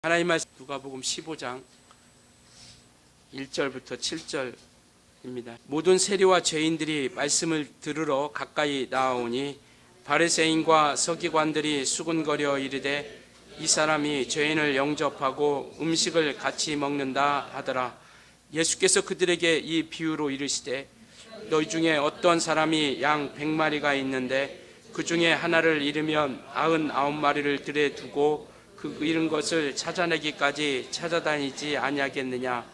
하나님 말씀 누가복음 15장 1절부터 7절입니다. 모든 세리와 죄인들이 말씀을 들으러 가까이 나아오니 바리새인과 서기관들이 수군거려 이르되 이 사람이 죄인을 영접하고 음식을 같이 먹는다 하더라. 예수께서 그들에게 이 비유로 이르시되 너희 중에 어떤 사람이 양 100마리가 있는데 그 중에 하나를 잃으면 99마리를 들에 두고 그 잃은 것을 찾아내기까지 찾아다니지 아니하겠느냐.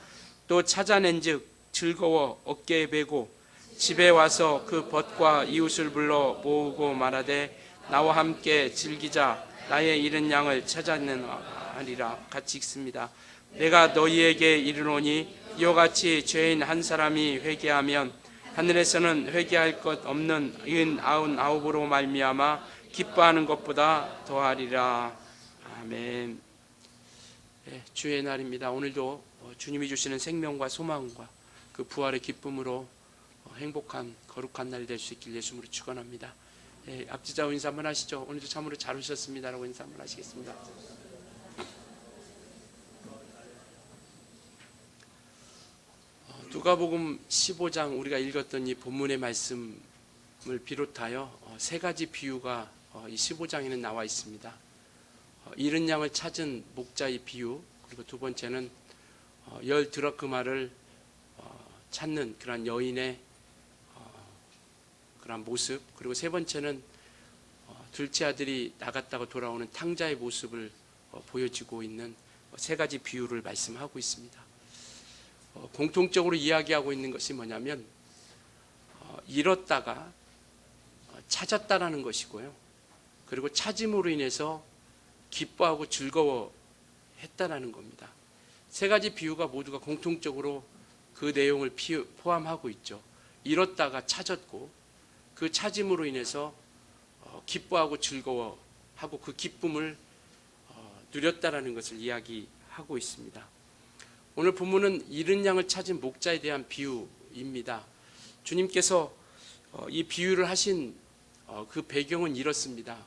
또 찾아낸즉 즐거워 어깨에 메고 집에 와서 그 벗과 이웃을 불러 모으고 말하되 나와 함께 즐기자. 나의 잃은 양을 찾아내리라. 같이 읽습니다. 내가 너희에게 이르노니 이와 같이 죄인 한 사람이 회개하면 하늘에서는 회개할 것 없는 99으로 말미암아 기뻐하는 것보다 더하리라. 아멘. 네, 주의 날입니다. 오늘도 주님이 주시는 생명과 소망과 그 부활의 기쁨으로 행복한 거룩한 날이 될 수 있길 예수님으로 축원합니다. 네, 앞지자고 인사 한번 하시죠. 오늘도 참으로 잘 오셨습니다라고 인사 한번 하시겠습니다. 누가복음 15장 우리가 읽었던 이 본문의 말씀을 비롯하여 세 가지 비유가 이 15장에는 나와 있습니다. 잃은 양을 찾은 목자의 비유, 그리고 두 번째는 10 드라크마를 찾는 그런 여인의 그런 모습, 그리고 세 번째는 둘째 아들이 나갔다가 돌아오는 탕자의 모습을 보여주고 있는 세 가지 비유를 말씀하고 있습니다. 공통적으로 이야기하고 있는 것이 뭐냐면 잃었다가 찾았다라는 것이고요. 그리고 찾음으로 인해서 기뻐하고 즐거워했다라는 겁니다. 세 가지 비유가 모두가 공통적으로 그 내용을 포함하고 있죠. 잃었다가 찾았고 그 찾음으로 인해서 기뻐하고 즐거워하고 그 기쁨을 누렸다라는 것을 이야기하고 있습니다. 오늘 본문은 잃은 양을 찾은 목자에 대한 비유입니다. 주님께서 이 비유를 하신 그 배경은 이렇습니다.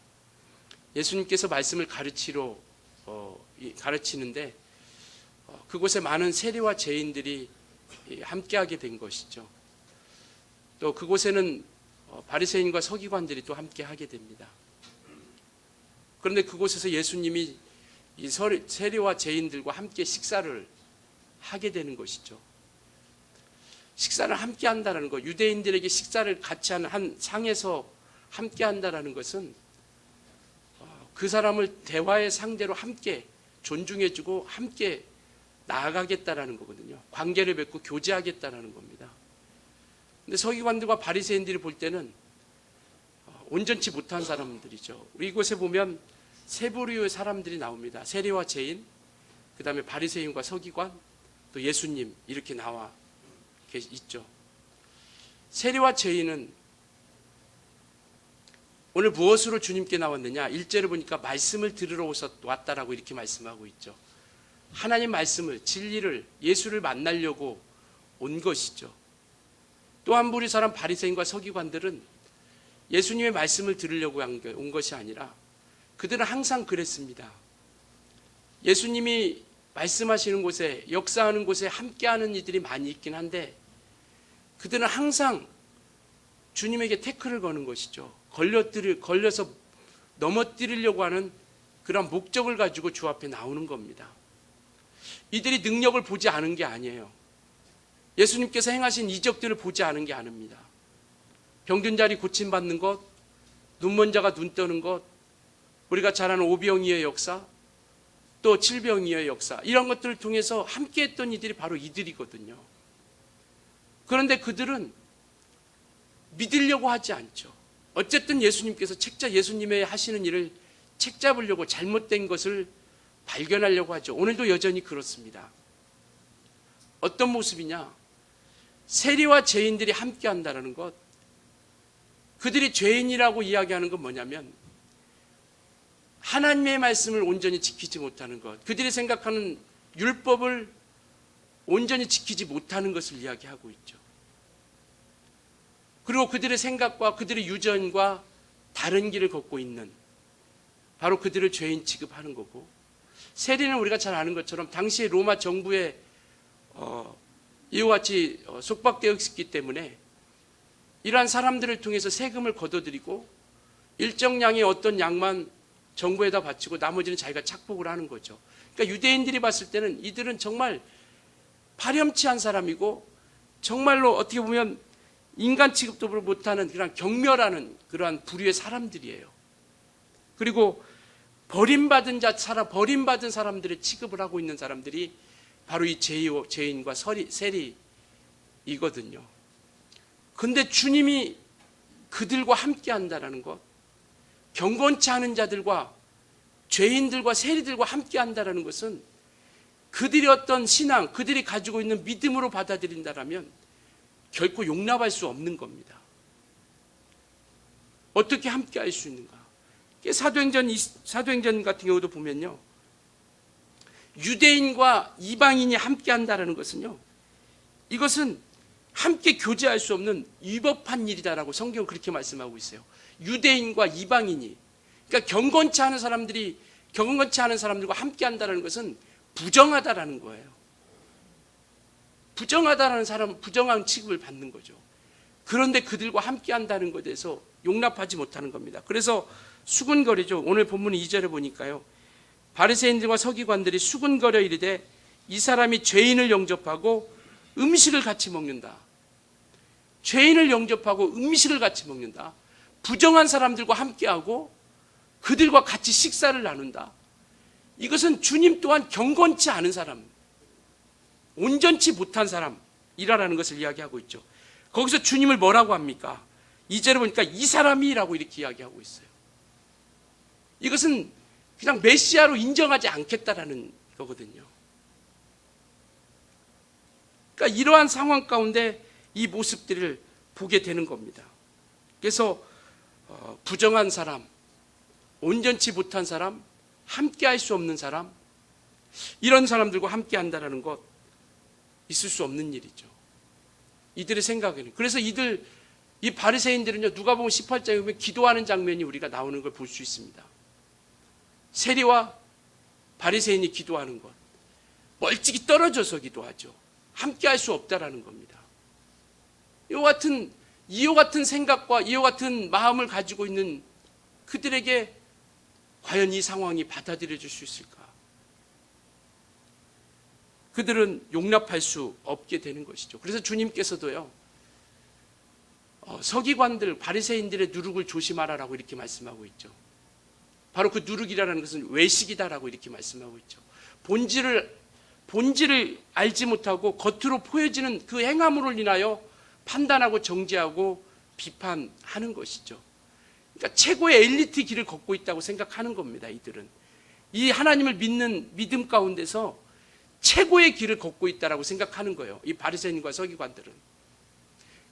예수님께서 말씀을 가르치는데 그곳에 많은 세리와 죄인들이 함께하게 된 것이죠. 또 그곳에는 바리새인과 서기관들이 또 함께하게 됩니다. 그런데 그곳에서 예수님이 이 세리와 죄인들과 함께 식사를 하게 되는 것이죠. 식사를 함께 한다는 것, 유대인들에게 식사를 같이 하는 한 상에서 함께 한다는 것은 그 사람을 대화의 상대로 함께 존중해주고 함께 나아가겠다라는 거거든요. 관계를 맺고 교제하겠다라는 겁니다. 근데 서기관들과 바리새인들이 볼 때는 온전치 못한 사람들이죠. 이곳에 보면 세 부류의 사람들이 나옵니다. 세리와 죄인, 그 다음에 바리새인과 서기관, 또 예수님 이렇게 나와 있죠. 세리와 죄인은 오늘 무엇으로 주님께 나왔느냐? 1절을 보니까 말씀을 들으러 왔다라고 이렇게 말씀하고 있죠. 하나님 말씀을, 진리를, 예수를 만나려고 온 것이죠. 또 한 부류 사람 바리새인과 서기관들은 예수님의 말씀을 들으려고 온 것이 아니라 그들은 항상 그랬습니다. 예수님이 말씀하시는 곳에, 역사하는 곳에 함께하는 이들이 많이 있긴 한데 그들은 항상 주님에게 태클을 거는 것이죠. 걸려서 넘어뜨리려고 하는 그런 목적을 가지고 주 앞에 나오는 겁니다. 이들이 능력을 보지 않은 게 아니에요. 예수님께서 행하신 이적들을 보지 않은 게 아닙니다. 병든 자리 고침받는 것, 눈먼 자가 눈 뜨는 것, 우리가 잘 아는 오병이어의 역사, 또 칠병이어의 역사, 이런 것들을 통해서 함께했던 이들이 바로 이들이거든요. 그런데 그들은 믿으려고 하지 않죠. 어쨌든 예수님께서 예수님의 하시는 일을 책잡으려고 잘못된 것을 발견하려고 하죠. 오늘도 여전히 그렇습니다. 어떤 모습이냐? 세리와 죄인들이 함께 한다는 것, 그들이 죄인이라고 이야기하는 건 뭐냐면 하나님의 말씀을 온전히 지키지 못하는 것, 그들이 생각하는 율법을 온전히 지키지 못하는 것을 이야기하고 있죠. 그리고 그들의 생각과 그들의 유전과 다른 길을 걷고 있는 바로 그들을 죄인 취급하는 거고, 세리는 우리가 잘 아는 것처럼 당시 로마 정부에 이와 같이 속박되어 있기 때문에 이러한 사람들을 통해서 세금을 걷어들이고 일정량의 어떤 양만 정부에다 바치고 나머지는 자기가 착복을 하는 거죠. 그러니까 유대인들이 봤을 때는 이들은 정말 파렴치한 사람이고 정말로 어떻게 보면 인간 취급도 못하는 그런 경멸하는 그러한 부류의 사람들이에요. 그리고 버림받은 사람들의 취급을 하고 있는 사람들이 바로 이 죄인과 세리이거든요. 근데 주님이 그들과 함께 한다는 것, 경건치 않은 자들과 죄인들과 세리들과 함께 한다는 것은 그들이 어떤 신앙, 그들이 가지고 있는 믿음으로 받아들인다라면 결코 용납할 수 없는 겁니다. 어떻게 함께 할 수 있는가? 사도행전 같은 경우도 보면요, 유대인과 이방인이 함께 한다는 것은요, 이것은 함께 교제할 수 없는 위법한 일이다라고 성경은 그렇게 말씀하고 있어요. 유대인과 이방인이, 그러니까 경건치 않은 사람들과 함께 한다는 것은 부정하다라는 거예요. 부정하다라는 사람은 부정한 취급을 받는 거죠. 그런데 그들과 함께 한다는 것에 대해서 용납하지 못하는 겁니다. 그래서 수군거리죠. 오늘 본문 2절에 보니까요, 바리새인들과 서기관들이 수군거려 이르되 이 사람이 죄인을 영접하고 음식을 같이 먹는다. 죄인을 영접하고 음식을 같이 먹는다. 부정한 사람들과 함께하고 그들과 같이 식사를 나눈다. 이것은 주님 또한 경건치 않은 사람, 온전치 못한 사람이라는 것을 이야기하고 있죠. 거기서 주님을 뭐라고 합니까? 2절에 보니까 이 사람이라고 이렇게 이야기하고 있어요. 이것은 그냥 메시아로 인정하지 않겠다라는 거거든요. 그러니까 이러한 상황 가운데 이 모습들을 보게 되는 겁니다. 그래서 부정한 사람, 온전치 못한 사람, 함께 할 수 없는 사람, 이런 사람들과 함께 한다는 것 있을 수 없는 일이죠. 이들의 생각에는. 그래서 이 바리새인들은요, 누가복음 18장에 보면 기도하는 장면이 우리가 나오는 걸 볼 수 있습니다. 세리와 바리새인이 기도하는 것, 멀찍이 떨어져서 기도하죠. 함께 할 수 없다라는 겁니다. 이와 같은 생각과 이와 같은 마음을 가지고 있는 그들에게 과연 이 상황이 받아들여질 수 있을까? 그들은 용납할 수 없게 되는 것이죠. 그래서 주님께서도요, 서기관들, 바리새인들의 누룩을 조심하라라고 이렇게 말씀하고 있죠. 바로 그 누룩이라는 것은 외식이다라고 이렇게 말씀하고 있죠. 본질을 알지 못하고 겉으로 보여지는 그 행함으로 인하여 판단하고 정죄하고 비판하는 것이죠. 그러니까 최고의 엘리트 길을 걷고 있다고 생각하는 겁니다. 이들은 이 하나님을 믿는 믿음 가운데서 최고의 길을 걷고 있다라고 생각하는 거예요. 이 바리새인과 서기관들은.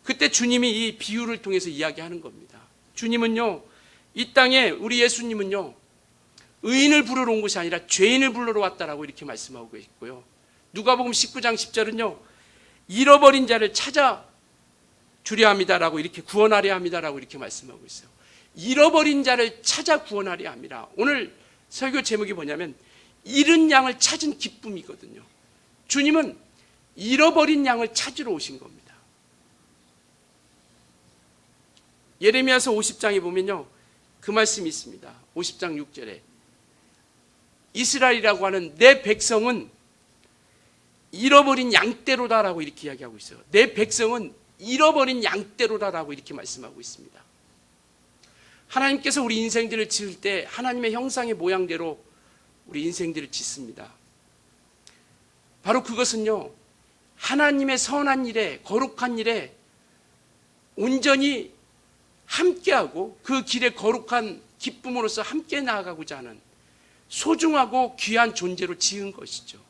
그때 주님이 이 비유를 통해서 이야기하는 겁니다. 주님은요, 이 땅에 우리 예수님은요, 의인을 부르러 온 것이 아니라 죄인을 부르러 왔다라고 이렇게 말씀하고 있고요. 누가복음 19장 10절은요, 잃어버린 자를 찾아 주려 합니다라고, 이렇게 구원하려 합니다라고 이렇게 말씀하고 있어요. 잃어버린 자를 찾아 구원하려 합니다. 오늘 설교 제목이 뭐냐면 잃은 양을 찾은 기쁨이거든요. 주님은 잃어버린 양을 찾으러 오신 겁니다. 예레미야서 50장에 보면요, 그 말씀이 있습니다. 50장 6절에 이스라엘이라고 하는 내 백성은 잃어버린 양떼로다라고 이렇게 이야기하고 있어요. 내 백성은 잃어버린 양떼로다라고 이렇게 말씀하고 있습니다. 하나님께서 우리 인생들을 지을 때 하나님의 형상의 모양대로 우리 인생들을 짓습니다. 바로 그것은요, 하나님의 선한 일에, 거룩한 일에 온전히 함께하고 그 길의 거룩한 기쁨으로서 함께 나아가고자 하는 소중하고 귀한 존재로 지은 것이죠.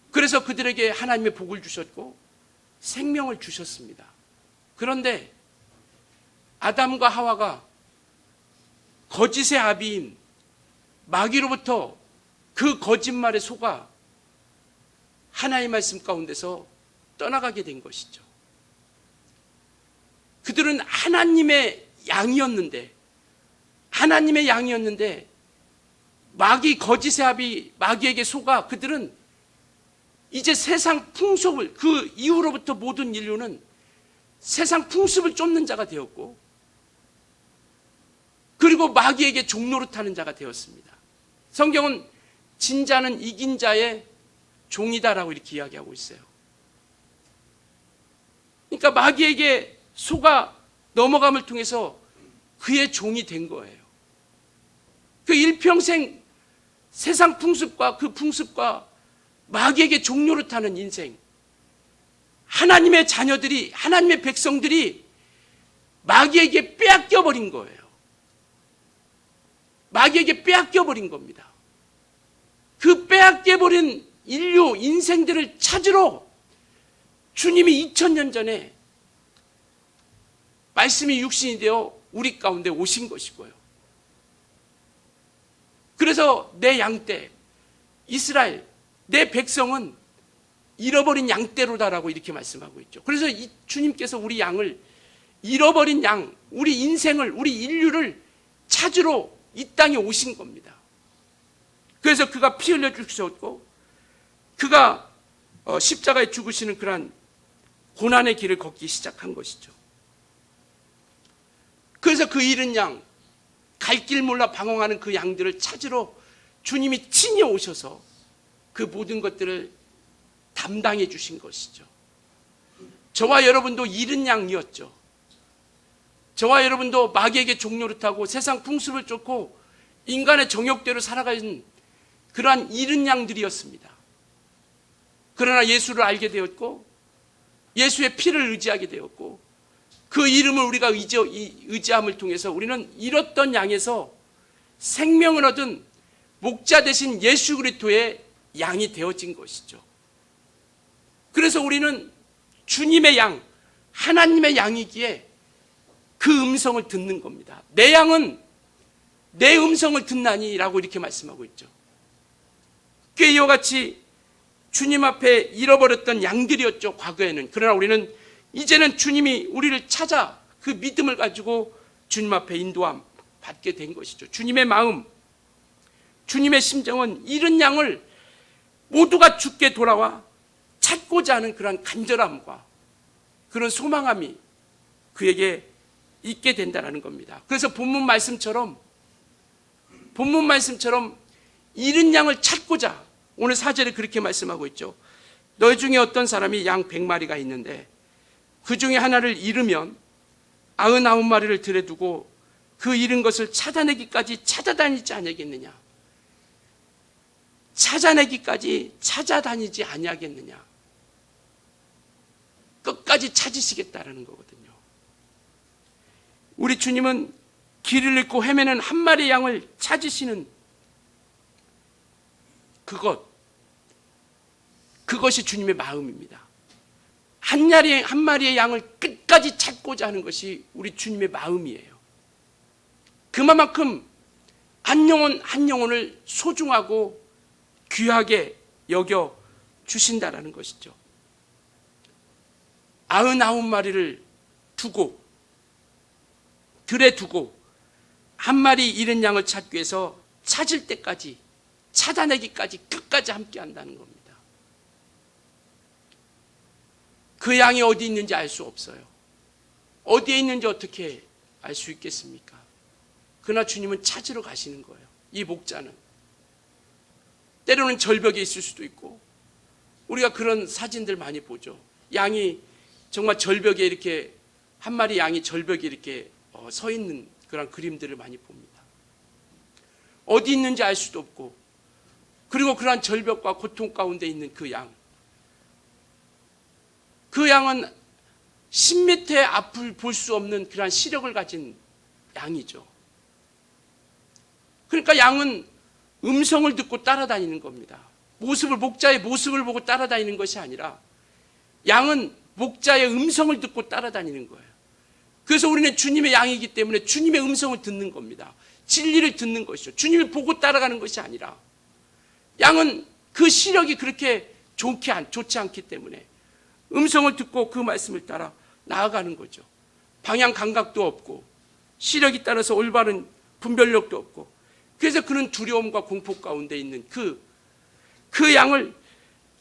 그래서 그들에게 하나님의 복을 주셨고 생명을 주셨습니다. 그런데 아담과 하와가 거짓의 아비인 마귀로부터 그 거짓말에 속아 하나님의 말씀 가운데서 떠나가게 된 것이죠. 그들은 하나님의 양이었는데 마귀 거짓의 아비 마귀에게 속아 그들은 이제 세상 풍습을, 그 이후로부터 모든 인류는 세상 풍습을 쫓는 자가 되었고, 그리고 마귀에게 종노릇하는 자가 되었습니다. 성경은 진자는 이긴 자의 종이다라고 이렇게 이야기하고 있어요. 그러니까 마귀에게 속아 넘어감을 통해서 그의 종이 된 거예요. 그 일평생 세상 풍습과 그 풍습과 마귀에게 종노릇하는 인생, 하나님의 자녀들이, 하나님의 백성들이 마귀에게 빼앗겨 버린 거예요. 마귀에게 빼앗겨 버린 겁니다. 그 빼앗겨 버린 인류 인생들을 찾으러 주님이 2000년 전에 말씀이 육신이 되어 우리 가운데 오신 것이고요. 그래서 내 양떼 이스라엘, 내 백성은 잃어버린 양떼로다라고 이렇게 말씀하고 있죠. 그래서 주님께서 우리 양을, 잃어버린 양, 우리 인생을, 우리 인류를 찾으러 이 땅에 오신 겁니다. 그래서 그가 피 흘려 주셨고, 그가 십자가에 죽으시는 그러한 고난의 길을 걷기 시작한 것이죠. 그래서 그 잃은 양, 갈 길 몰라 방황하는 그 양들을 찾으러 주님이 친히 오셔서 그 모든 것들을 담당해 주신 것이죠. 저와 여러분도 잃은 양이었죠. 저와 여러분도 마귀에게 종노릇하고 세상 풍습을 쫓고 인간의 정욕대로 살아가는 그러한 잃은 양들이었습니다. 그러나 예수를 알게 되었고, 예수의 피를 의지하게 되었고, 그 이름을 우리가 의지함을 통해서 우리는 잃었던 양에서 생명을 얻은 목자 되신 예수 그리스도의 양이 되어진 것이죠. 그래서 우리는 주님의 양, 하나님의 양이기에 그 음성을 듣는 겁니다. 내 양은 내 음성을 듣나니라고 이렇게 말씀하고 있죠. 꽤 이와 같이 주님 앞에 잃어버렸던 양들이었죠, 과거에는. 그러나 우리는 이제는 주님이 우리를 찾아 그 믿음을 가지고 주님 앞에 인도함 받게 된 것이죠. 주님의 마음, 주님의 심정은 잃은 양을 모두가 주께 돌아와 찾고자 하는 그런 간절함과 그런 소망함이 그에게 있게 된다는 겁니다. 그래서 본문 말씀처럼 잃은 양을 찾고자 오늘 4절에 그렇게 말씀하고 있죠. 너희 중에 어떤 사람이 양 100마리가 있는데 그 중에 하나를 잃으면 99마리를 들여 두고 그 잃은 것을 찾아내기까지 찾아다니지 아니하겠느냐. 찾아내기까지 찾아다니지 아니하겠느냐. 끝까지 찾으시겠다라는 거거든요. 우리 주님은 길을 잃고 헤매는 한 마리의 양을 찾으시는 그것이 주님의 마음입니다. 한 마리의 양을 끝까지 찾고자 하는 것이 우리 주님의 마음이에요. 그만큼 한 영혼을 소중하고 귀하게 여겨 주신다라는 것이죠. 99마리를 들에 두고 한 마리 잃은 양을 찾기 위해서 찾을 때까지, 찾아내기까지 끝까지 함께 한다는 겁니다. 그 양이 어디 있는지 알 수 없어요. 어디에 있는지 어떻게 알 수 있겠습니까? 그러나 주님은 찾으러 가시는 거예요. 이 목자는 때로는 절벽에 있을 수도 있고, 우리가 그런 사진들 많이 보죠. 양이 정말 절벽에 이렇게, 한 마리 양이 절벽에 이렇게 서 있는 그런 그림들을 많이 봅니다. 어디 있는지 알 수도 없고, 그리고 그러한 절벽과 고통 가운데 있는 그 양, 그 양은 10m의 앞을 볼 수 없는 그러한 시력을 가진 양이죠. 그러니까 양은 음성을 듣고 따라다니는 겁니다. 목자의 모습을 보고 따라다니는 것이 아니라 양은 목자의 음성을 듣고 따라다니는 거예요. 그래서 우리는 주님의 양이기 때문에 주님의 음성을 듣는 겁니다. 진리를 듣는 것이죠. 주님을 보고 따라가는 것이 아니라, 양은 그 시력이 그렇게 좋지 않기 때문에 음성을 듣고 그 말씀을 따라 나아가는 거죠. 방향 감각도 없고, 시력이 따라서 올바른 분별력도 없고, 그래서 그는 두려움과 공포 가운데 있는 그 양을,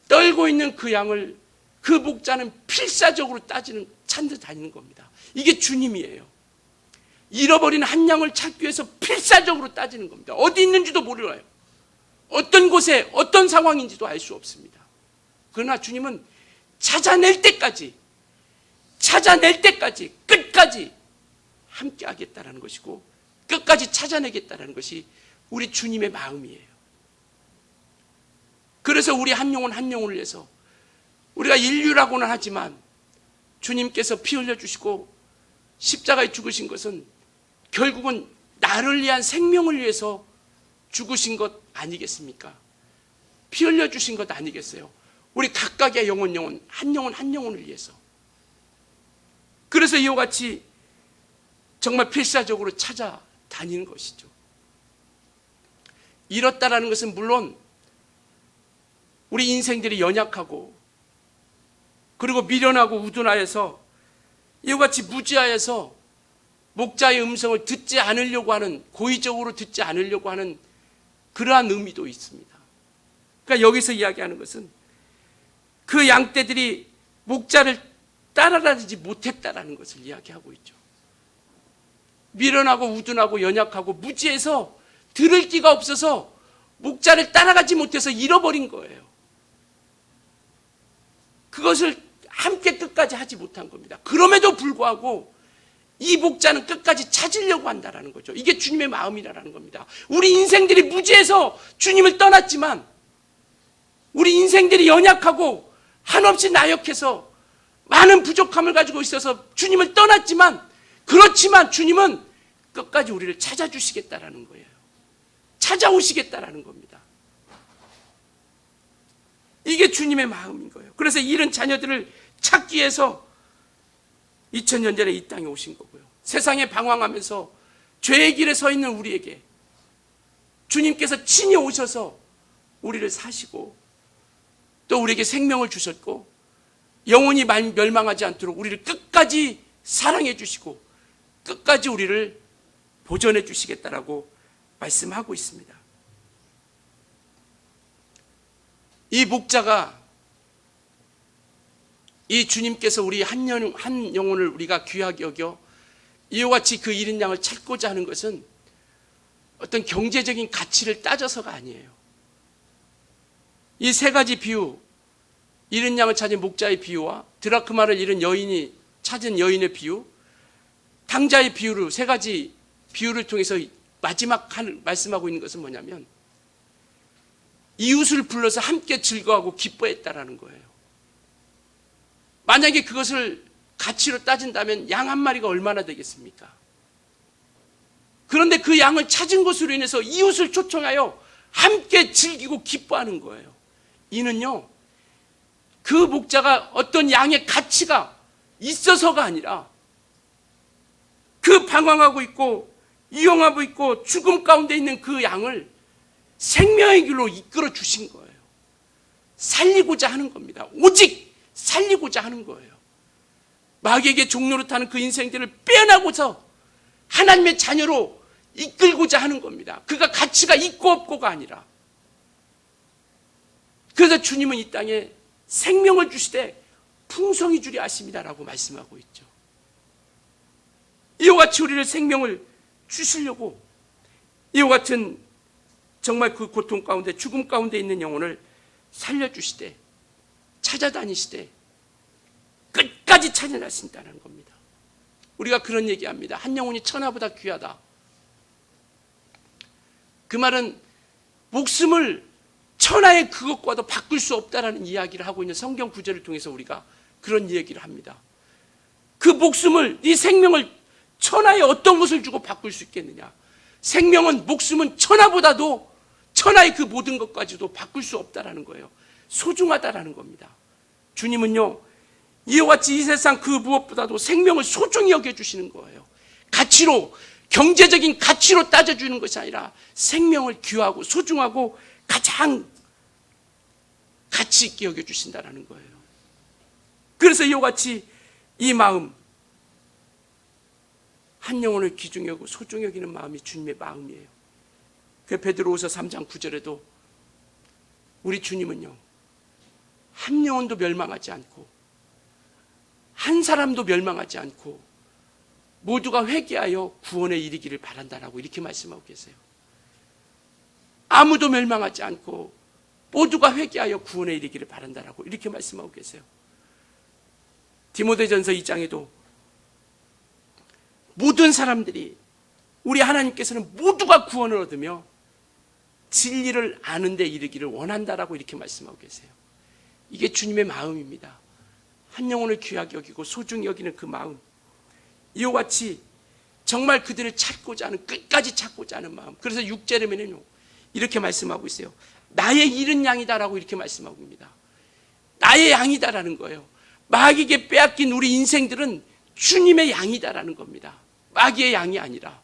떨고 있는 그 양을 그 목자는 필사적으로 찾는 다니는 겁니다. 이게 주님이에요. 잃어버린 한 양을 찾기 위해서 필사적으로 따지는 겁니다. 어디 있는지도 몰라요. 어떤 곳에 어떤 상황인지도 알 수 없습니다. 그러나 주님은 찾아낼 때까지 끝까지 함께 하겠다는 것이고, 끝까지 찾아내겠다는 것이 우리 주님의 마음이에요. 그래서 우리 한 영혼을 위해서, 우리가 인류라고는 하지만 주님께서 피 흘려주시고 십자가에 죽으신 것은 결국은 나를 위한 생명을 위해서 죽으신 것 아니겠습니까? 피 흘려주신 것 아니겠어요? 우리 각각의 영혼, 한 영혼을 위해서. 그래서 이와 같이 정말 필사적으로 찾아다니는 것이죠. 이렇다라는 것은 물론 우리 인생들이 연약하고, 그리고 미련하고 우둔하여서 이와 같이 무지하여서 목자의 음성을 듣지 않으려고 하는, 고의적으로 듣지 않으려고 하는 그러한 의미도 있습니다. 그러니까 여기서 이야기하는 것은 그 양떼들이 목자를 따라다니지 못했다라는 것을 이야기하고 있죠. 미련하고 우둔하고 연약하고 무지해서 들을 기가 없어서 목자를 따라가지 못해서 잃어버린 거예요. 그것을 함께 끝까지 하지 못한 겁니다. 그럼에도 불구하고 이 목자는 끝까지 찾으려고 한다는 거죠. 이게 주님의 마음이라는 겁니다. 우리 인생들이 무지해서 주님을 떠났지만, 우리 인생들이 연약하고 한없이 나약해서 많은 부족함을 가지고 있어서 주님을 떠났지만, 그렇지만 주님은 끝까지 우리를 찾아주시겠다라는 거예요. 찾아오시겠다라는 겁니다. 이게 주님의 마음인 거예요. 그래서 잃은 자녀들을 찾기 위해서 2000년 전에 이 땅에 오신 거고요. 세상에 방황하면서 죄의 길에 서 있는 우리에게 주님께서 친히 오셔서 우리를 사시고, 또 우리에게 생명을 주셨고, 영원히 멸망하지 않도록 우리를 끝까지 사랑해 주시고 끝까지 우리를 보존해 주시겠다라고 말씀하고 있습니다. 이 목자가, 이 주님께서 우리 한 영혼을 우리가 귀하게 여겨 이와 같이 그 잃은 양을 찾고자 하는 것은 어떤 경제적인 가치를 따져서가 아니에요. 이 세 가지 비유, 잃은 양을 찾은 목자의 비유와 드라크마를 잃은 여인이 찾은 여인의 비유, 탕자의 비유를, 세 가지 비유를 통해서 마지막 말씀하고 있는 것은 뭐냐면, 이웃을 불러서 함께 즐거워하고 기뻐했다라는 거예요. 만약에 그것을 가치로 따진다면 양 한 마리가 얼마나 되겠습니까? 그런데 그 양을 찾은 것으로 인해서 이웃을 초청하여 함께 즐기고 기뻐하는 거예요. 이는요, 그 목자가 어떤 양의 가치가 있어서가 아니라 그 방황하고 있고 이용하고 있고 죽음 가운데 있는 그 양을 생명의 길로 이끌어 주신 거예요. 살리고자 하는 겁니다. 오직 살리고자 하는 거예요. 마귀에게 종로로 타는 그 인생들을 빼어나고서 하나님의 자녀로 이끌고자 하는 겁니다. 그가 가치가 있고 없고가 아니라. 그래서 주님은 이 땅에 생명을 주시되 풍성히 주리 아십니다라고 말씀하고 있죠. 이와 같이 우리를 생명을 주시려고 이와 같은 정말 그 고통 가운데, 죽음 가운데 있는 영혼을 살려주시되 찾아다니시되 끝까지 찾아나신다는 겁니다. 우리가 그런 얘기합니다. 한 영혼이 천하보다 귀하다. 그 말은 목숨을 천하의 그것과도 바꿀 수 없다라는 이야기를 하고 있는 성경 구절을 통해서 우리가 그런 얘기를 합니다. 그 목숨을, 이 생명을 천하의 어떤 것을 주고 바꿀 수 있겠느냐? 생명은, 목숨은 천하보다도, 천하의 그 모든 것까지도 바꿀 수 없다라는 거예요. 소중하다라는 겁니다. 주님은요, 이와 같이 이 세상 그 무엇보다도 생명을 소중히 여겨주시는 거예요. 가치로, 경제적인 가치로 따져주는 것이 아니라 생명을 귀하고 소중하고 가장 가치 있게 여겨주신다는 거예요. 그래서 이와 같이 이 마음, 한 영혼을 귀중히 여기고 소중히 여기는 마음이 주님의 마음이에요. 그 베드로후서 3장 9절에도 우리 주님은요, 한 영혼도 멸망하지 않고 한 사람도 멸망하지 않고 모두가 회개하여 구원에 이르기를 바란다라고 이렇게 말씀하고 계세요. 아무도 멸망하지 않고 모두가 회개하여 구원에 이르기를 바란다라고 이렇게 말씀하고 계세요. 디모데전서 2장에도 모든 사람들이, 우리 하나님께서는 모두가 구원을 얻으며 진리를 아는 데 이르기를 원한다라고 이렇게 말씀하고 계세요. 이게 주님의 마음입니다. 한 영혼을 귀하게 여기고 소중히 여기는 그 마음, 이와 같이 정말 그들을 찾고자 하는, 끝까지 찾고자 하는 마음. 그래서 6절에는요 이렇게 말씀하고 있어요. 나의 잃은 양이다라고 이렇게 말씀하고 있습니다. 나의 양이다라는 거예요. 마귀에게 빼앗긴 우리 인생들은 주님의 양이다라는 겁니다. 마귀의 양이 아니라.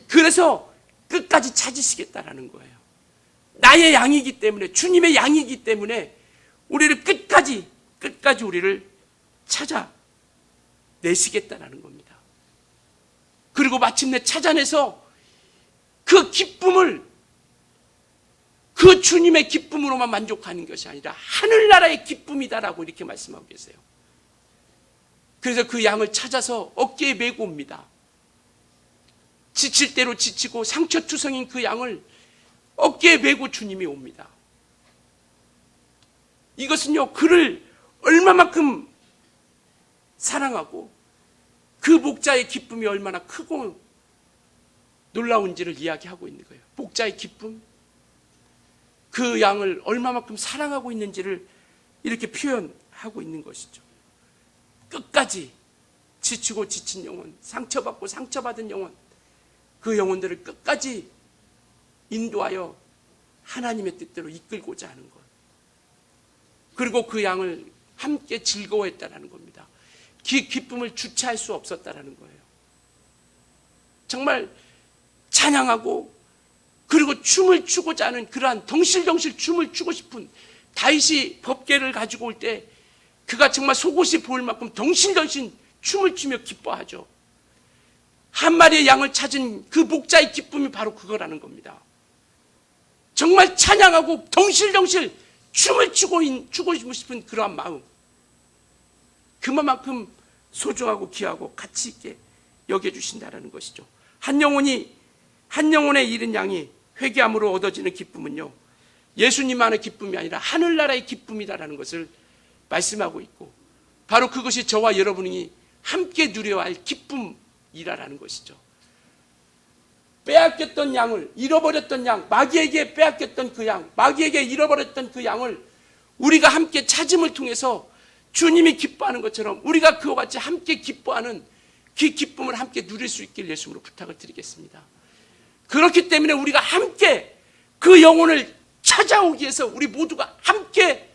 그래서 끝까지 찾으시겠다라는 거예요. 나의 양이기 때문에, 주님의 양이기 때문에 우리를 끝까지 우리를 찾아내시겠다라는 겁니다. 그리고 마침내 찾아내서 그 기쁨을, 그 주님의 기쁨으로만 만족하는 것이 아니라 하늘나라의 기쁨이다라고 이렇게 말씀하고 계세요. 그래서 그 양을 찾아서 어깨에 메고 옵니다. 지칠 대로 지치고 상처투성인 그 양을 어깨에 메고 주님이 옵니다. 이것은요, 그를 얼마만큼 사랑하고 그 목자의 기쁨이 얼마나 크고 놀라운지를 이야기하고 있는 거예요. 목자의 기쁨, 그 양을 얼마만큼 사랑하고 있는지를 이렇게 표현하고 있는 것이죠. 끝까지 지치고 지친 영혼, 상처받고 상처받은 영혼, 그 영혼들을 끝까지 인도하여 하나님의 뜻대로 이끌고자 하는 것, 그리고 그 양을 함께 즐거워했다라는 겁니다. 기쁨을 주체할 수 없었다라는 거예요. 정말 찬양하고 그리고 춤을 추고자 하는, 그러한 덩실덩실 춤을 추고 싶은, 다윗이 법궤를 가지고 올 때 그가 정말 속옷이 보일 만큼 덩실덩실 춤을 추며 기뻐하죠. 한 마리의 양을 찾은 그 목자의 기쁨이 바로 그거라는 겁니다. 정말 찬양하고 덩실덩실 춤을 추고 싶은 그러한 마음, 그만큼 소중하고 귀하고 가치 있게 여겨주신다라는 것이죠. 한 영혼의 잃은 양이 회개함으로 얻어지는 기쁨은요, 예수님만의 기쁨이 아니라 하늘나라의 기쁨이다라는 것을 말씀하고 있고, 바로 그것이 저와 여러분이 함께 누려야 할 기쁨이라는 것이죠. 빼앗겼던 양을, 잃어버렸던 양, 마귀에게 빼앗겼던 그 양, 마귀에게 잃어버렸던 그 양을 우리가 함께 찾음을 통해서 주님이 기뻐하는 것처럼 우리가 그와 같이 함께 기뻐하는 그 기쁨을 함께 누릴 수 있길 예수님으로 부탁을 드리겠습니다. 그렇기 때문에 우리가 함께 그 영혼을 찾아오기 위해서 우리 모두가 함께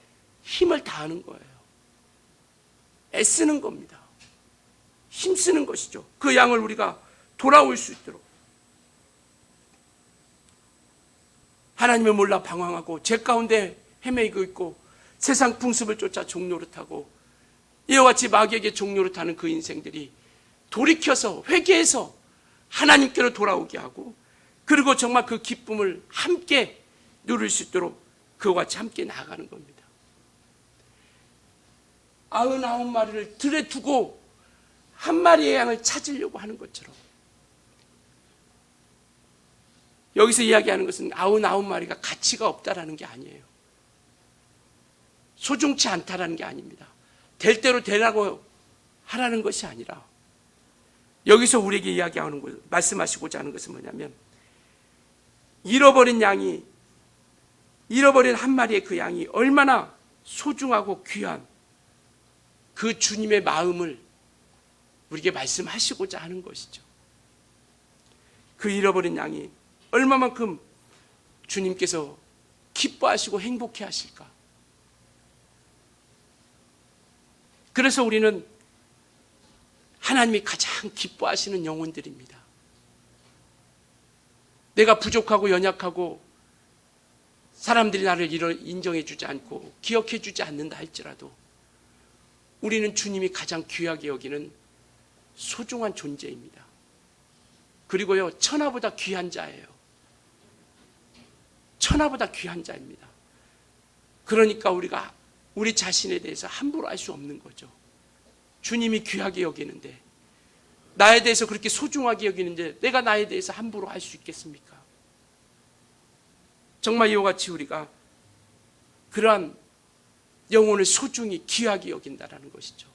힘을 다하는 거예요. 애쓰는 겁니다. 힘쓰는 것이죠. 그 양을 우리가 돌아올 수 있도록. 하나님을 몰라 방황하고 죄 가운데 헤매고 있고 세상 풍습을 쫓아 종노릇하고 이와 같이 마귀에게 종노릇하는 그 인생들이 돌이켜서 회개해서 하나님께로 돌아오게 하고, 그리고 정말 그 기쁨을 함께 누릴 수 있도록 그와 같이 함께 나아가는 겁니다. 99마리를 들에 두고 한 마리의 양을 찾으려고 하는 것처럼, 여기서 이야기하는 것은 99마리가 가치가 없다라는 게 아니에요. 소중치 않다라는 게 아닙니다. 될 대로 되라고 하라는 것이 아니라, 여기서 우리에게 이야기하는 것, 말씀하시고자 하는 것은 뭐냐면, 잃어버린 한 마리의 그 양이 얼마나 소중하고 귀한 그 주님의 마음을 우리에게 말씀하시고자 하는 것이죠. 그 잃어버린 양이 얼마만큼 주님께서 기뻐하시고 행복해 하실까. 그래서 우리는 하나님이 가장 기뻐하시는 영혼들입니다. 내가 부족하고 연약하고 사람들이 나를 인정해 주지 않고 기억해 주지 않는다 할지라도 우리는 주님이 가장 귀하게 여기는 소중한 존재입니다. 그리고요, 천하보다 귀한 자예요. 천하보다 귀한 자입니다. 그러니까 우리가 우리 자신에 대해서 함부로 할 수 없는 거죠. 주님이 귀하게 여기는데, 나에 대해서 그렇게 소중하게 여기는데 내가 나에 대해서 함부로 할 수 있겠습니까? 정말 이와 같이 우리가 그러한 영혼을 소중히 귀하게 여긴다라는 것이죠.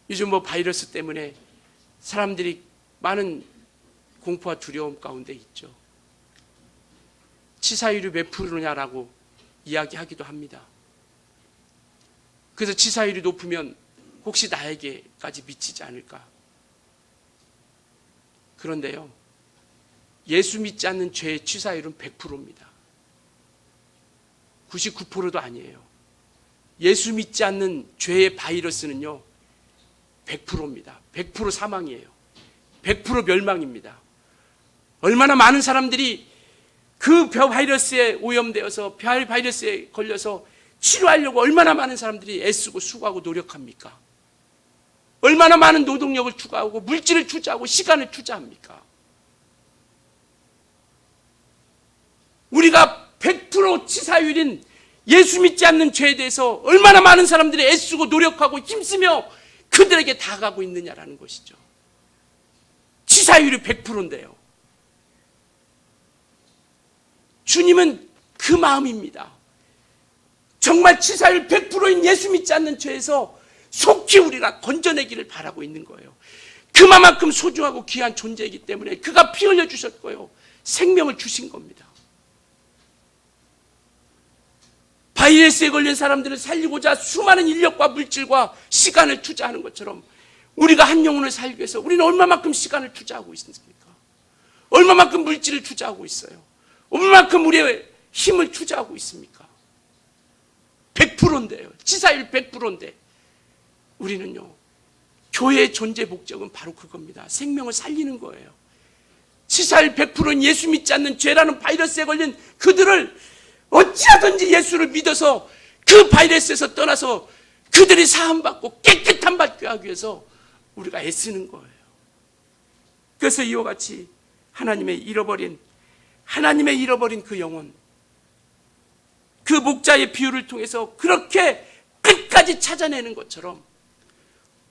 요즘 바이러스 때문에 사람들이 많은 공포와 두려움 가운데 있죠. 치사율이 몇 프로냐라고 이야기하기도 합니다. 그래서 치사율이 높으면 혹시 나에게까지 미치지 않을까? 그런데요, 예수 믿지 않는 죄의 치사율은 100%입니다. 99%도 아니에요. 예수 믿지 않는 죄의 바이러스는요, 100%입니다. 100% 사망이에요. 100% 멸망입니다. 얼마나 많은 사람들이 그 바이러스에 오염되어서 바이러스에 걸려서 치료하려고 얼마나 많은 사람들이 애쓰고 수고하고 노력합니까? 얼마나 많은 노동력을 투자하고 물질을 투자하고 시간을 투자합니까? 우리가 100% 치사율인 예수 믿지 않는 죄에 대해서 얼마나 많은 사람들이 애쓰고 노력하고 힘쓰며 그들에게 다가가고 있느냐라는 것이죠. 치사율이 100%인데요. 주님은 그 마음입니다. 정말 치사율 100%인 예수 믿지 않는 죄에서 속히 우리가 건져내기를 바라고 있는 거예요. 그만큼 소중하고 귀한 존재이기 때문에 그가 피 흘려 주셨고요, 생명을 주신 겁니다. 바이러스에 걸린 사람들을 살리고자 수많은 인력과 물질과 시간을 투자하는 것처럼 우리가 한 영혼을 살기 위해서 우리는 얼마만큼 시간을 투자하고 있습니까? 얼마만큼 물질을 투자하고 있어요? 얼마만큼 우리의 힘을 투자하고 있습니까? 100%인데요. 치사율 100%인데 우리는요, 교회의 존재 목적은 바로 그겁니다. 생명을 살리는 거예요. 치사율 100%인 예수 믿지 않는 죄라는 바이러스에 걸린 그들을 어찌하든지 예수를 믿어서 그 바이러스에서 떠나서 그들이 사함받고 깨끗함 받게 하기 위해서 우리가 애쓰는 거예요. 그래서 이와 같이 하나님의 잃어버린 그 영혼, 그 목자의 비유를 통해서 그렇게 끝까지 찾아내는 것처럼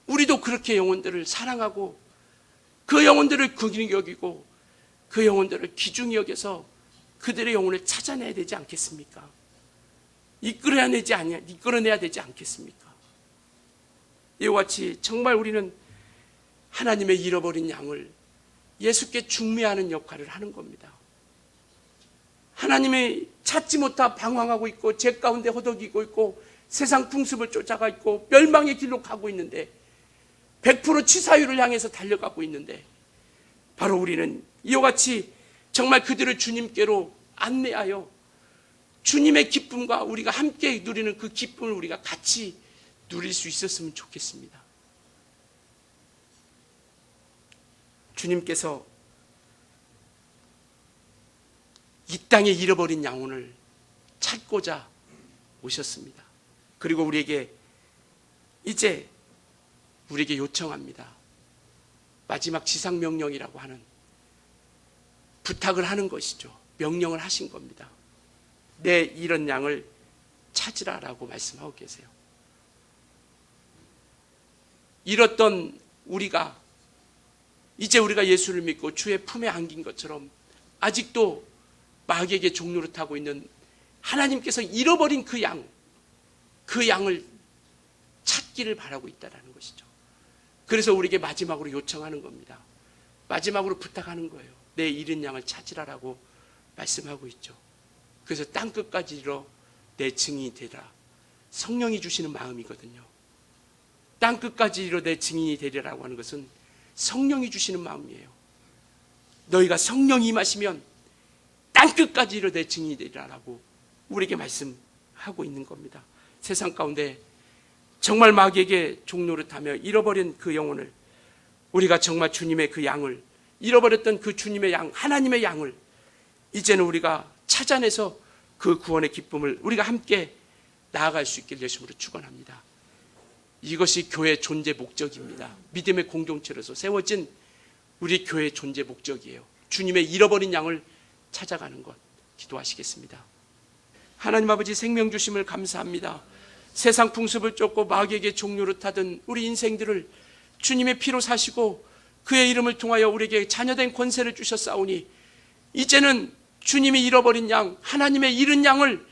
우리도 그렇게 영혼들을 사랑하고 그 영혼들을 긍휼히 여기고 그 영혼들을 귀중히 여겨서 그들의 영혼을 찾아내야 되지 않겠습니까? 이끌어내야 되지 않겠습니까? 이와 같이 정말 우리는 하나님의 잃어버린 양을 예수께 중매하는 역할을 하는 겁니다. 하나님이 찾지 못하 방황하고 있고 죄 가운데 허덕이고 있고 세상 풍습을 쫓아가 있고 멸망의 길로 가고 있는데 100% 치사율을 향해서 달려가고 있는데 바로 우리는 이와 같이 정말 그들을 주님께로 안내하여 주님의 기쁨과 우리가 함께 누리는 그 기쁨을 우리가 같이 누릴 수 있었으면 좋겠습니다. 주님께서 이 땅에 잃어버린 영혼을 찾고자 오셨습니다. 그리고 우리에게 요청합니다. 마지막 지상명령이라고 하는 부탁을 하는 것이죠. 명령을 하신 겁니다. 내 잃은 양을 찾으라라고 말씀하고 계세요. 잃었던 우리가 이제 우리가 예수를 믿고 주의 품에 안긴 것처럼 아직도 마귀에게 종로를 타고 있는 하나님께서 잃어버린 그 양을 찾기를 바라고 있다는 것이죠. 그래서 우리에게 마지막으로 요청하는 겁니다. 마지막으로 부탁하는 거예요. 내 잃은 양을 찾으라라고 말씀하고 있죠. 그래서 땅끝까지 이르러 내 증인이 되라. 성령이 주시는 마음이거든요. 땅끝까지 이르러 내 증인이 되리라고 하는 것은 성령이 주시는 마음이에요. 너희가 성령이 임하시면 땅끝까지 이르러 내 증인이 되리라라고 우리에게 말씀하고 있는 겁니다. 세상 가운데 정말 마귀에게 종노릇하며 잃어버린 그 영혼을 우리가 정말 주님의 그 양을 잃어버렸던 그 주님의 양, 하나님의 양을 이제는 우리가 찾아내서 그 구원의 기쁨을 우리가 함께 나아갈 수 있길 예수님으로 축원합니다. 이것이 교회의 존재 목적입니다. 믿음의 공동체로서 세워진 우리 교회의 존재 목적이에요. 주님의 잃어버린 양을 찾아가는 것. 기도하시겠습니다. 하나님 아버지, 생명 주심을 감사합니다. 세상 풍습을 쫓고 마귀에게 종로를 타던 우리 인생들을 주님의 피로 사시고 그의 이름을 통하여 우리에게 자녀된 권세를 주셨사오니 이제는 주님이 잃어버린 양, 하나님의 잃은 양을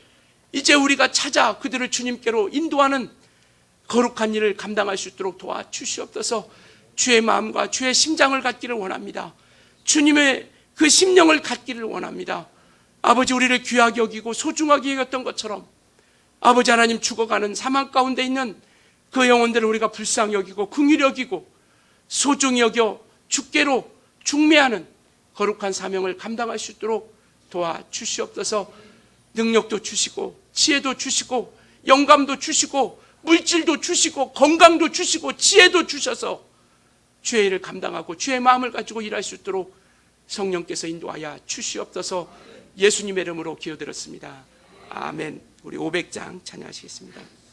이제 우리가 찾아 그들을 주님께로 인도하는 거룩한 일을 감당할 수 있도록 도와주시옵소서. 주의 마음과 주의 심장을 갖기를 원합니다. 주님의 그 심령을 갖기를 원합니다. 아버지, 우리를 귀하게 여기고 소중하게 여겼던 것처럼 아버지 하나님, 죽어가는 사망 가운데 있는 그 영혼들을 우리가 불쌍히 여기고 긍휼히 여기고 소중히 여겨 주께로 중매하는 거룩한 사명을 감당할 수 있도록 도와주시옵소서. 능력도 주시고 지혜도 주시고 영감도 주시고 물질도 주시고 건강도 주시고 지혜도 주셔서 주의 일을 감당하고 주의 마음을 가지고 일할 수 있도록 성령께서 인도하여 주시옵소서. 예수님의 이름으로 기도드렸습니다. 아멘. 우리 500장 찬양하시겠습니다.